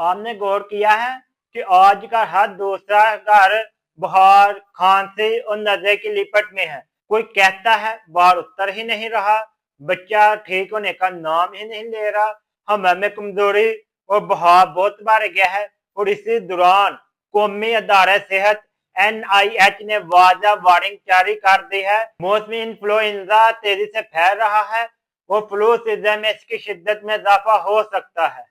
آپ نے غور کیا ہے کہ آج کا ہر دوسرا گھر بخار، کھانسی اور نزلے کی لپٹ میں ہے۔ کوئی کہتا ہے باہر اتر ہی نہیں رہا، بچہ ٹھیک ہونے کا نام ہی نہیں لے رہا، ہمیں میں کمزوری اور بخار بہت بڑھ گیا ہے۔ اور اسی دوران قومی ادارہ صحت NIH نے واضح وارننگ جاری کر دی ہے۔ موسمی انفلوئنزا تیزی سے پھیل رہا ہے اور فلو سیزن میں اس کی شدت میں اضافہ ہو سکتا ہے۔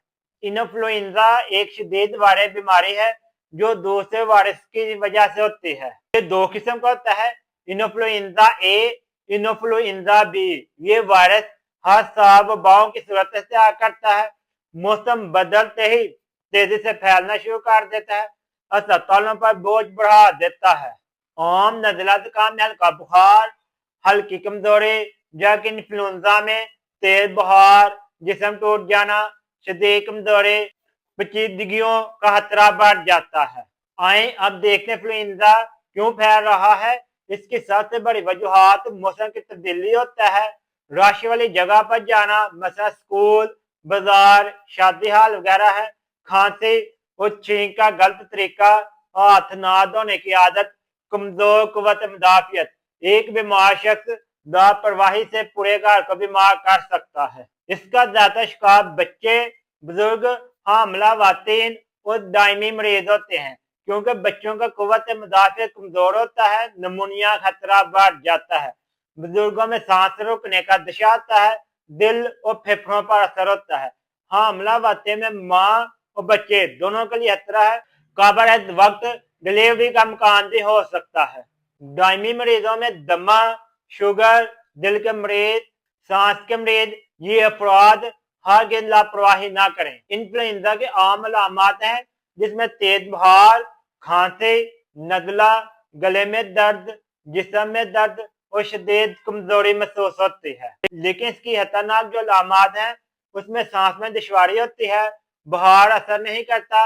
انفلوئنزا ایک شدید وائرل بیماری ہے جو دوسرے وائرس کی وجہ سے ہوتی ہے۔ یہ دو قسم کا ہوتا ہے، انفلوئنزا اے، انفلوئنزا بی۔ یہ وائرس ہر سال وباؤں کی صورت اختیار کرتا ہے، موسم بدلتے ہی تیزی سے پھیلنا شروع کر دیتا ہے، اسپتالوں پر بوجھ بڑھا دیتا ہے۔ عام نزلہ زکام میں ہلکا بخار، ہلکی کمزوری، جبکہ انفلوئنزا میں تیز بخار، جسم ٹوٹ جانا، شدید کمزوری، پیچیدگیوں کا خطرہ بڑھ جاتا ہے۔ آئیں اب دیکھتے ہیں انفلوئنزا کیوں پھیل رہا ہے۔ اس کی سب سے بڑی وجوہات موسم کی تبدیلی ہوتا ہے، رش والی جگہ پر جانا، مثلا اسکول، بازار، شادی ہال وغیرہ ہے، کھانسی اور چھینک کا غلط طریقہ، ہاتھ نہ دھونے کی عادت، کمزور قوت مدافعت۔ ایک بیمار شخص لاپرواہی سے پورے گھر کو بیمار کر سکتا ہے۔ اس کا زیادہ شکار بچے، بزرگ، حاملہ خواتین اور دائمی مریض ہوتے ہیں۔ کیونکہ بچوں کا قوت مدافعت کمزور ہوتا ہے، نمونیا خطرہ بڑھ جاتا ہے، بزرگوں میں سانس روکنے کا خدشہ آتا ہے، دل اور پھیپھڑوں پر اثر ہوتا ہے، حاملہ خواتین میں ماں اور بچے دونوں کے لیے خطرہ ہے، قبل از وقت ڈلیوری کا امکان بھی ہو سکتا ہے۔ دائمی مریضوں میں دمہ، شوگر، دل کے مریض، سانس کے مریض، یہ افراد ہرگز لاپرواہی نہ کریں۔ انفلوئنزا کے عام علامات ہیں جس میں تیز بخار، کھانسی، نزلہ، گلے میں درد، جسم میں درد اور شدید کمزوری محسوس ہوتی ہے۔ لیکن اس کی خطرناک جو علامات ہیں اس میں سانس میں دشواری ہوتی ہے، بخار اثر نہیں کرتا،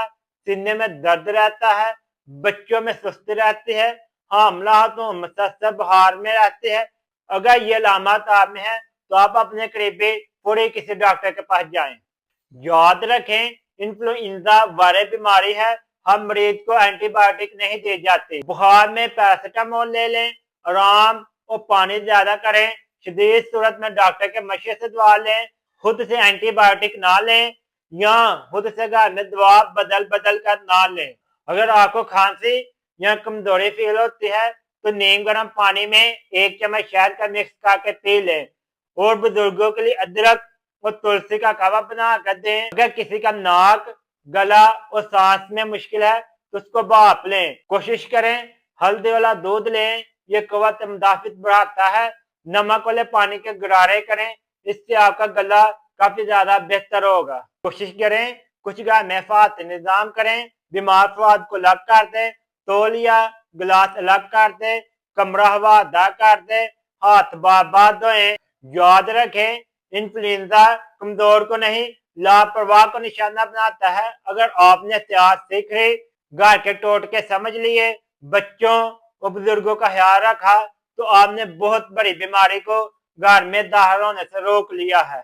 سینے میں درد رہتا ہے، بچوں میں سستی رہتی ہے، حاملہ ہاتھوں مسلسل بخار میں رہتی ہے۔ اگر یہ علامات آپ میں ہیں تو آپ اپنے قریبی فوری کسی ڈاکٹر کے پاس جائیں۔ یاد رکھیں انفلوئنزا وائرل بیماری ہے، ہر مریض کو اینٹی بائیوٹک نہیں دی جاتی۔ بخار میں پیراسیٹامول لے لیں، آرام اور پانی زیادہ کریں، شدید صورت میں ڈاکٹر کے مشورے سے دوا لیں، خود سے اینٹی بائیوٹک نہ لیں یا خود سے گھر میں دوا بدل کر نہ لیں۔ اگر آپ کو کھانسی یا کمزوری فیل ہوتی ہے تو نیم گرم پانی میں 1 چمچ شہد کا مکس کر کے پی لیں، اور بزرگوں کے لیے ادرک اور تلسی کا قہوہ بنا کر دیں۔ اگر کسی کا ناک، گلا اور سانس میں مشکل ہے تو اس کو بھاپ لیں۔ کوشش کریں ہلدی والا دودھ لیں، یہ قوت مدافعت بڑھاتا ہے۔ نمک والے پانی کے غرارے کریں، اس سے آپ کا گلا کافی زیادہ بہتر ہوگا۔ کوشش کریں کچھ گھر میں حفاظتی نظام کریں، بیمار افراد کو الگ کر دیں، تولیہ گلاس الگ کر دیں، کمرہ ہوادار کر دیں، ہاتھ بار بار دھوئیں۔ یاد رکھیں انفلوئنزا کمزور کو نہیں، لاپرواہ کو نشانہ بناتا ہے۔ اگر آپ نے احتیاط سیکھ لی، گھر کے ٹوٹکے سمجھ لیے، بچوں اور بزرگوں کا خیال رکھا، تو آپ نے بہت بڑی بیماری کو گھر میں داخل ہونے سے روک لیا ہے۔